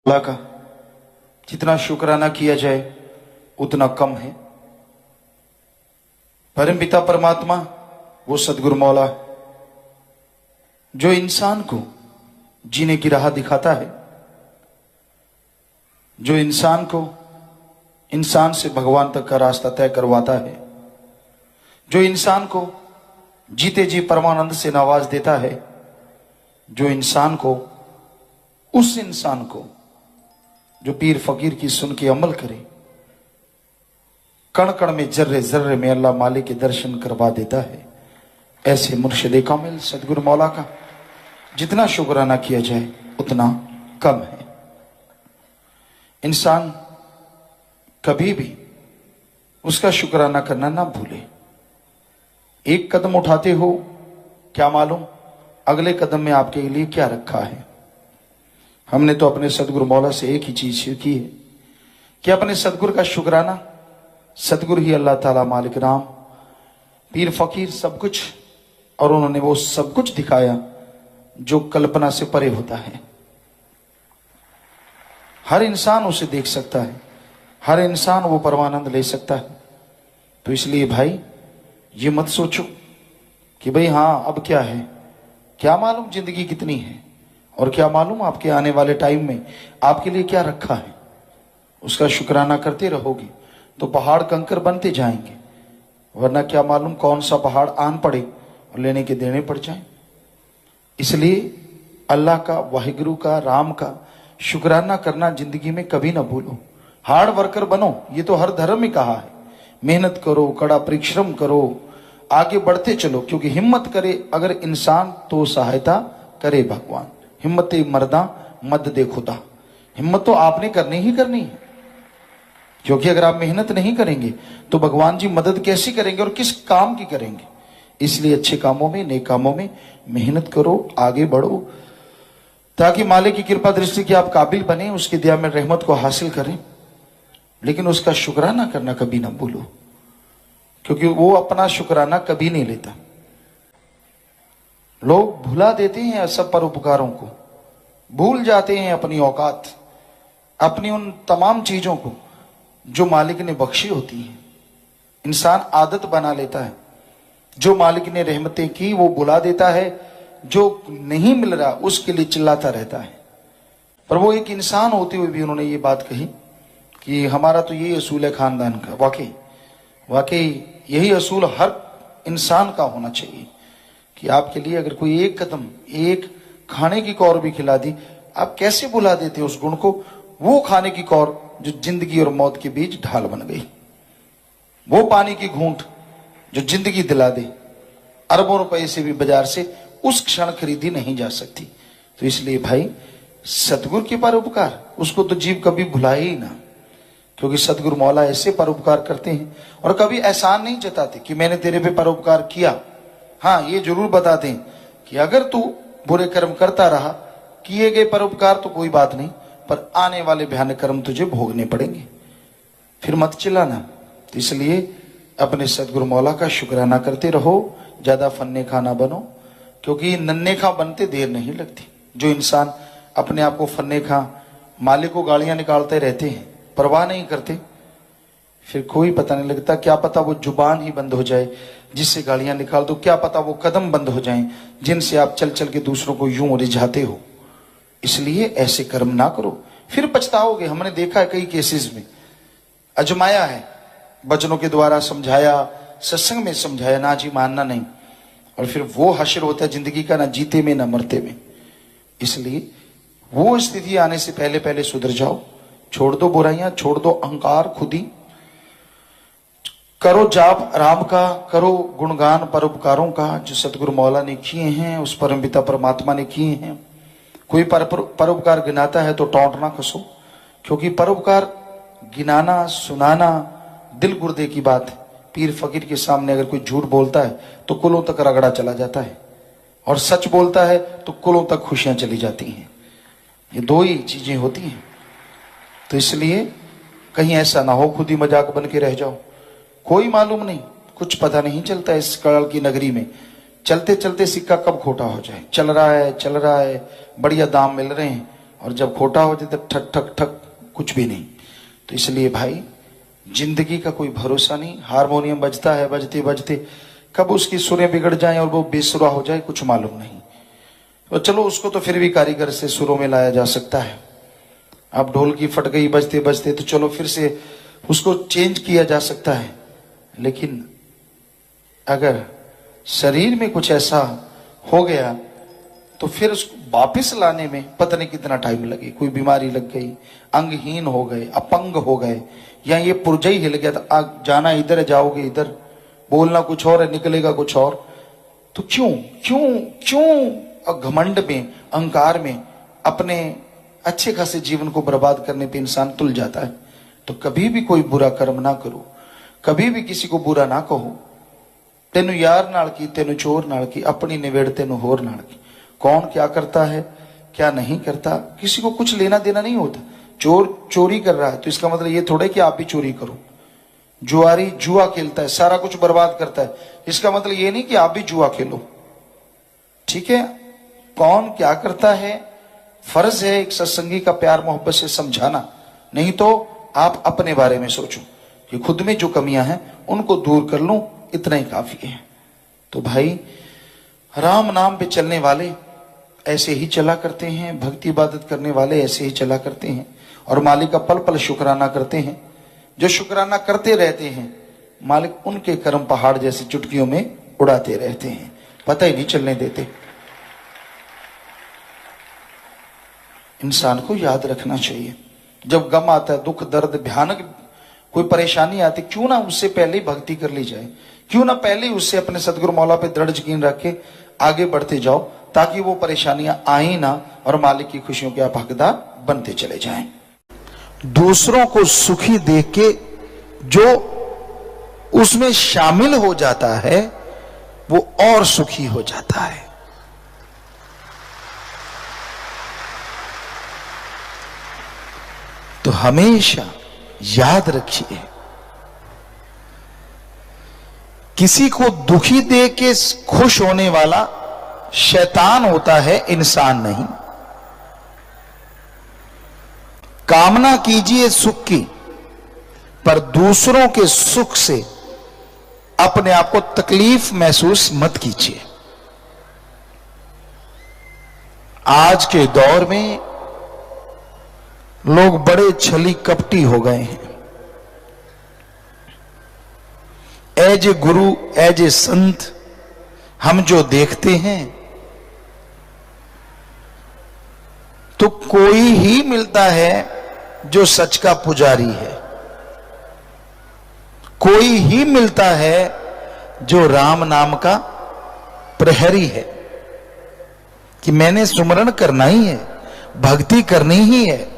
अल्लाह का जितना शुक्राना किया जाए उतना कम है। परम पिता परमात्मा वो सदगुरु मौला जो इंसान को जीने की राह दिखाता है, जो इंसान को इंसान से भगवान तक का रास्ता तय करवाता है, जो इंसान को जीते जी परमानंद से नवाज देता है, जो इंसान को उस इंसान को जो पीर फकीर की सुन के अमल करे, कण कण में जर्रे जर्रे में अल्लाह मालिक के दर्शन करवा देता है। ऐसे मुर्शिद कामिल सदगुरु मौला का जितना शुक्राना किया जाए उतना कम है। इंसान कभी भी उसका शुक्राना करना ना भूले। एक कदम उठाते हो, क्या मालूम अगले कदम में आपके लिए क्या रखा है। हमने तो अपने सदगुरु मौला से एक ही चीज सीखी है कि अपने सदगुरु का शुक्राना, सदगुरु ही अल्लाह ताला मालिक राम पीर फकीर सब कुछ, और उन्होंने वो सब कुछ दिखाया जो कल्पना से परे होता है। हर इंसान उसे देख सकता है, हर इंसान वो परमानंद ले सकता है। तो इसलिए भाई ये मत सोचो कि भाई हाँ अब क्या है, क्या मालूम जिंदगी कितनी है और क्या मालूम आपके आने वाले टाइम में आपके लिए क्या रखा है। उसका शुक्राना करते रहोगे तो पहाड़ कंकर बनते जाएंगे, वरना क्या मालूम कौन सा पहाड़ आन पड़े और लेने के देने पड़ जाए। इसलिए अल्लाह का, वाहिगुरु का, राम का शुक्राना करना जिंदगी में कभी ना भूलो। हार्ड वर्कर बनो, ये तो हर धर्म में कहा है। मेहनत करो, कड़ा परिश्रम करो, आगे बढ़ते चलो, क्योंकि हिम्मत करे अगर इंसान तो सहायता करे भगवान। हिम्मत मर्दा मद दे खुदा। हिम्मत तो आपने करनी ही करनी है, क्योंकि अगर आप मेहनत नहीं करेंगे तो भगवान जी मदद कैसी करेंगे और किस काम की करेंगे। इसलिए अच्छे कामों में, नेक कामों में मेहनत करो, आगे बढ़ो, ताकि मालिक की कृपा दृष्टि की आप काबिल बने, उसकी दया में रहमत को हासिल करें। लेकिन उसका शुक्राना करना कभी ना भूलो, क्योंकि वो अपना शुक्राना कभी नहीं लेता। लोग भुला देते हैं सब परोपकारों को, भूल जाते हैं अपनी औकात, अपनी उन तमाम चीजों को जो मालिक ने बख्शी होती हैं। इंसान आदत बना लेता है, जो मालिक ने रहमतें की वो भुला देता है, जो नहीं मिल रहा उसके लिए चिल्लाता रहता है। पर वो एक इंसान होते हुए भी उन्होंने ये बात कही कि हमारा तो ये असूल है खानदान का। वाकई यही असूल हर इंसान का होना चाहिए कि आपके लिए अगर कोई एक कदम, एक खाने की कौर भी खिला दी, आप कैसे भुला देते उस गुण को। वो खाने की कौर जो जिंदगी और मौत के बीच ढाल बन गई, वो पानी की घूंट जो जिंदगी दिला दे, अरबों रुपए से भी बाजार से उस क्षण खरीदी नहीं जा सकती। तो इसलिए भाई सतगुरु के परोपकार उसको तो जीव कभी भुलाए ही ना, क्योंकि सतगुरु मौला ऐसे परोपकार करते हैं और कभी एहसान नहीं जताते कि मैंने तेरे पे परोपकार किया। हाँ, ये जरूर बताते हैं कि अगर तू बुरे कर्म करता रहा, किए गए परोपकार तो कोई बात नहीं, पर आने वाले भयानक कर्म तुझे भोगने पड़ेंगे, फिर मत चिल्लाना। तो इसलिए अपने सदगुरु मौला का शुक्राना करते रहो, ज्यादा फन्ने खा ना बनो, क्योंकि नन्हे खा बनते देर नहीं लगती। जो इंसान अपने आप को फन्ने खा, मालिक को गालियां निकालते रहते हैं, परवाह नहीं करते, फिर कोई पता नहीं लगता। क्या पता वो जुबान ही बंद हो जाए जिससे गालियां निकाल दो, क्या पता वो कदम बंद हो जाएं जिनसे आप चल चल के दूसरों को यूं रिझाते हो। इसलिए ऐसे कर्म ना करो, फिर पछताओगे। हमने देखा है कई केसेस में, अजमाया है, वचनों के द्वारा समझाया, सत्संग में समझाया, ना जी मानना नहीं, और फिर वो हश्र होता है जिंदगी का, ना जीते में ना मरते में। इसलिए वो स्थिति आने से पहले पहले सुधर जाओ, छोड़ दो बुराइयां, छोड़ दो अहंकार, खुदी करो जाप राम का, करो गुणगान परोपकारों का जो सतगुरु मौला ने किए हैं, उस परम पिता परमात्मा ने किए हैं। कोई परोपकार गिनाता है तो टौंट ना कसो, क्योंकि परोपकार गिनाना, सुनाना दिल गुर्दे की बात है। पीर फकीर के सामने अगर कोई झूठ बोलता है तो कुलों तक रगड़ा चला जाता है, और सच बोलता है तो कुलों तक खुशियां चली जाती हैं। ये दो ही चीजें होती हैं। तो इसलिए कहीं ऐसा ना हो खुद ही मजाक बन के रह जाओ। कोई मालूम नहीं, कुछ पता नहीं चलता इस कड़ल की नगरी में, चलते चलते सिक्का कब खोटा हो जाए। चल रहा है, बढ़िया दाम मिल रहे हैं, और जब खोटा हो जाए तो ठक ठक ठक कुछ भी नहीं। तो इसलिए भाई जिंदगी का कोई भरोसा नहीं। हारमोनियम बजता है, बजते बजते कब उसकी सुरें बिगड़ जाएं और वो बेसुरा हो जाए कुछ मालूम नहीं। तो चलो उसको तो फिर भी कारीगर से सुरों में लाया जा सकता है। अब ढोल की फट गई बजते बजते तो चलो फिर से उसको चेंज किया जा सकता है। लेकिन अगर शरीर में कुछ ऐसा हो गया तो फिर उसको वापिस लाने में पता नहीं कितना टाइम लगे। कोई बीमारी लग गई, अंगहीन हो गए, अपंग हो गए, या ये पुर्जा ही हिल गया तो जाना इधर है, जाओगे इधर, बोलना कुछ और है, निकलेगा कुछ और। तो क्यों क्यों क्यों घमंड में, अहंकार में अपने अच्छे खासे जीवन को बर्बाद करने पे इंसान तुल जाता है। तो कभी भी कोई बुरा कर्म ना करो, कभी भी किसी को बुरा ना कहो। तेनु यार नाल की, तेनु चोर नाल की, अपनी निवेड़ तेनु होर नाल की। कौन क्या करता है क्या नहीं करता किसी को कुछ लेना देना नहीं होता। चोर चोरी कर रहा है तो इसका मतलब ये थोड़ा है कि आप भी चोरी करो। जुआरी जुआ खेलता है, सारा कुछ बर्बाद करता है, इसका मतलब ये नहीं कि आप भी जुआ खेलो। ठीक है, कौन क्या करता है फर्ज है एक सत्संगी का प्यार मोहब्बत से समझाना। नहीं तो आप अपने बारे में सोचो कि खुद में जो कमियां हैं उनको दूर कर लूं, इतना ही काफी है। तो भाई राम नाम पे चलने वाले ऐसे ही चला करते हैं, भक्ति इबादत करने वाले ऐसे ही चला करते हैं और मालिक का पल पल शुक्राना करते हैं। जो शुक्राना करते रहते हैं मालिक उनके कर्म पहाड़ जैसे चुटकियों में उड़ाते रहते हैं, पता ही नहीं चलने देते। इंसान को याद रखना चाहिए जब गम आता है, दुख दर्द भयानक कोई परेशानी आती, क्यों ना उससे पहले ही भक्ति कर ली जाए, क्यों ना पहले ही उससे अपने सदगुरु मौला पे दृढ़ यकीन रख के आगे बढ़ते जाओ, ताकि वो परेशानियां आए ना और मालिक की खुशियों के आप हकदार बनते चले जाएं। दूसरों को सुखी देख के जो उसमें शामिल हो जाता है वो और सुखी हो जाता है। तो हमेशा याद रखिए, किसी को दुखी देख के खुश होने वाला शैतान होता है, इंसान नहीं। कामना कीजिए सुख की, पर दूसरों के सुख से अपने आप को तकलीफ महसूस मत कीजिए। आज के दौर में लोग बड़े छली कपटी हो गए हैं। As a Guru, as a संत हम जो देखते हैं तो कोई ही मिलता है जो सच का पुजारी है, कोई ही मिलता है जो राम नाम का प्रहरी है कि मैंने सुमरण करना ही है, भक्ति करनी ही है।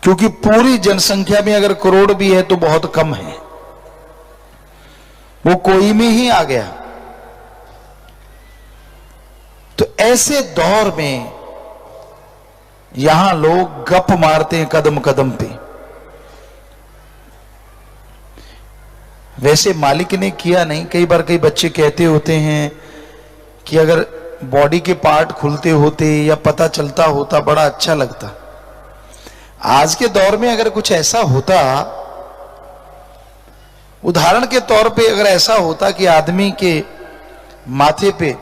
क्योंकि पूरी जनसंख्या में अगर करोड़ भी है तो बहुत कम है, वो कोई में ही आ गया। तो ऐसे दौर में यहां लोग गप मारते हैं कदम कदम पे। वैसे मालिक ने किया नहीं। कई बार कई बच्चे कहते होते हैं कि अगर बॉडी के पार्ट खुलते होते या पता चलता होता बड़ा अच्छा लगता। आज के दौर में अगर कुछ ऐसा होता, उदाहरण के तौर पे अगर ऐसा होता कि आदमी के माथे पे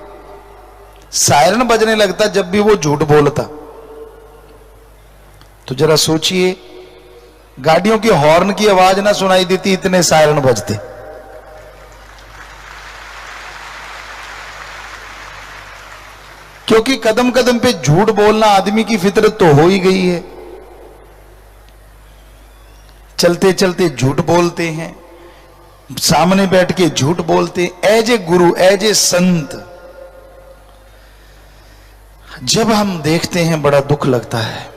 सायरन बजने लगता जब भी वो झूठ बोलता, तो जरा सोचिए, गाड़ियों की हॉर्न की आवाज ना सुनाई देती, इतने सायरन बजते। क्योंकि कदम कदम पे झूठ बोलना आदमी की फितरत तो हो ही गई है। चलते चलते झूठ बोलते हैं, सामने बैठ के झूठ बोलते हैं। As a Guru, as a संत जब हम देखते हैं बड़ा दुख लगता है।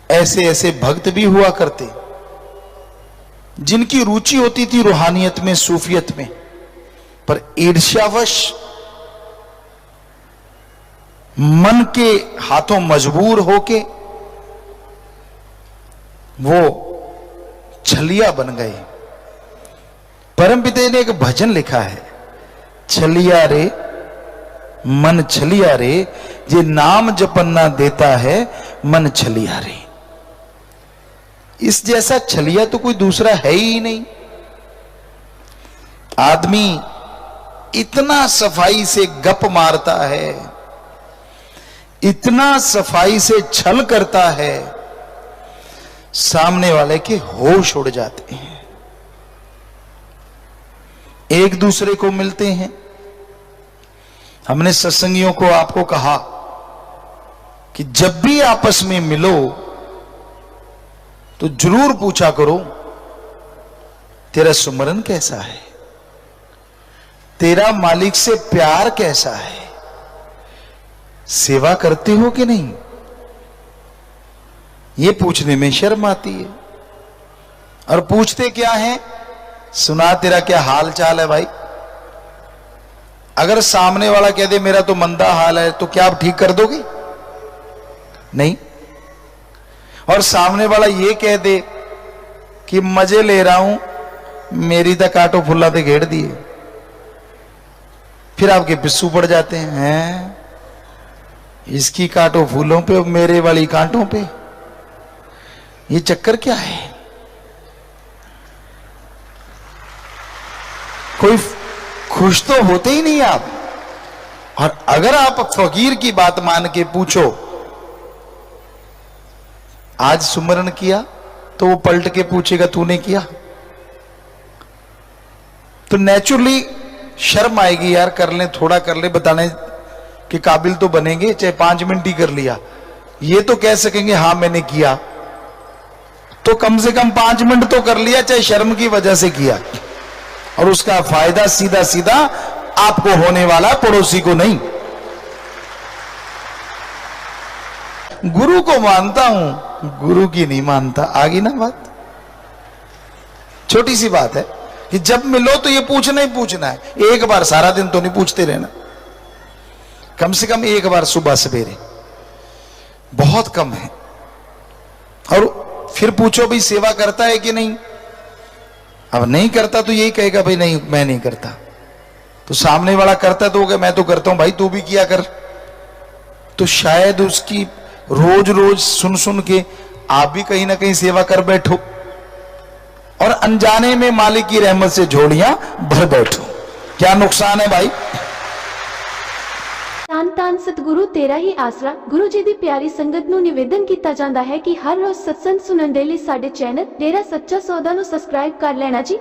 ऐसे ऐसे भक्त भी हुआ करते जिनकी रुचि होती थी रूहानियत में, सूफियत में, पर ईर्ष्यावश मन के हाथों मजबूर होके वो छलिया बन गए। परमपिता ने एक भजन लिखा है, छलिया रे मन छलिया रे, जे नाम जपन ना देता है मन छलिया रे। इस जैसा छलिया तो कोई दूसरा है ही नहीं। आदमी इतना सफाई से गप मारता है, इतना सफाई से छल करता है, सामने वाले के होश उड़ जाते हैं। एक दूसरे को मिलते हैं। हमने सत्संगियों को आपको कहा कि जब भी आपस में मिलो तो जरूर पूछा करो, तेरा सुमरन कैसा है, तेरा मालिक से प्यार कैसा है, सेवा करते हो कि नहीं। ये पूछने में शर्म आती है। और पूछते क्या है, सुना तेरा क्या हाल चाल है भाई। अगर सामने वाला कह दे मेरा तो मंदा हाल है, तो क्या आप ठीक कर दोगे? नहीं। और सामने वाला ये कह दे कि मजे ले रहा हूं, मेरी तो कांटो फुल्ला ते घेर दिए, फिर आपके पिस्सू पड़ जाते हैं, इसकी कांटो फूलों पे और मेरे वाली कांटों पे। ये चक्कर क्या है? कोई खुश तो होते ही नहीं आप। और अगर आप फकीर की बात मान के पूछो आज सुमरन किया, तो वो पलट के पूछेगा तूने किया। तो नेचुरली शर्म आएगी, यार कर ले, थोड़ा कर ले, बताने के काबिल तो बनेंगे, चाहे 5 मिनट ही कर लिया। ये तो कह सकेंगे हाँ मैंने किया, तो कम से कम 5 मिनट तो कर लिया, चाहे शर्म की वजह से किया। और उसका फायदा सीधा सीधा आपको होने वाला, पड़ोसी को नहीं। गुरु को मानता हूं, गुरु की नहीं मानता। आगे ना बात, छोटी सी बात है कि जब मिलो तो ये पूछना ही पूछना है। एक बार, सारा दिन तो नहीं पूछते रहना, कम से कम एक बार सुबह सवेरे, बहुत कम है। और फिर पूछो भाई सेवा करता है कि नहीं। अब नहीं करता तो यही कहेगा भाई नहीं मैं नहीं करता। तो सामने वाला करता तो होगा मैं तो करता हूं, भाई तू भी किया कर। तो शायद उसकी रोज रोज सुन सुन के आप भी कहीं ना कहीं सेवा कर बैठो और अनजाने में मालिक की रहमत से झोलियां भर बैठो। क्या नुकसान है भाई? ਧੰਨ ਧੰਨ ਸਤਿਗੁਰੂ ਤੇਰਾ ਹੀ ਆਸਰਾ। ਗੁਰੂ ਜੀ ਦੀ ਪਿਆਰੀ ਸੰਗਤ ਨੂੰ ਨਿਵੇਦਨ ਕੀਤਾ ਜਾਂਦਾ ਹੈ ਕਿ ਹਰ ਰੋਜ਼ ਸਤਸੰਗ ਸੁਣਨ ਦੇ ਲਈ ਸਾਡੇ ਚੈਨਲ ਡੇਰਾ ਸੱਚਾ ਸੌਦਾ ਨੂੰ ਸਬਸਕ੍ਰਾਈਬ ਕਰ ਲੈਣਾ ਜੀ।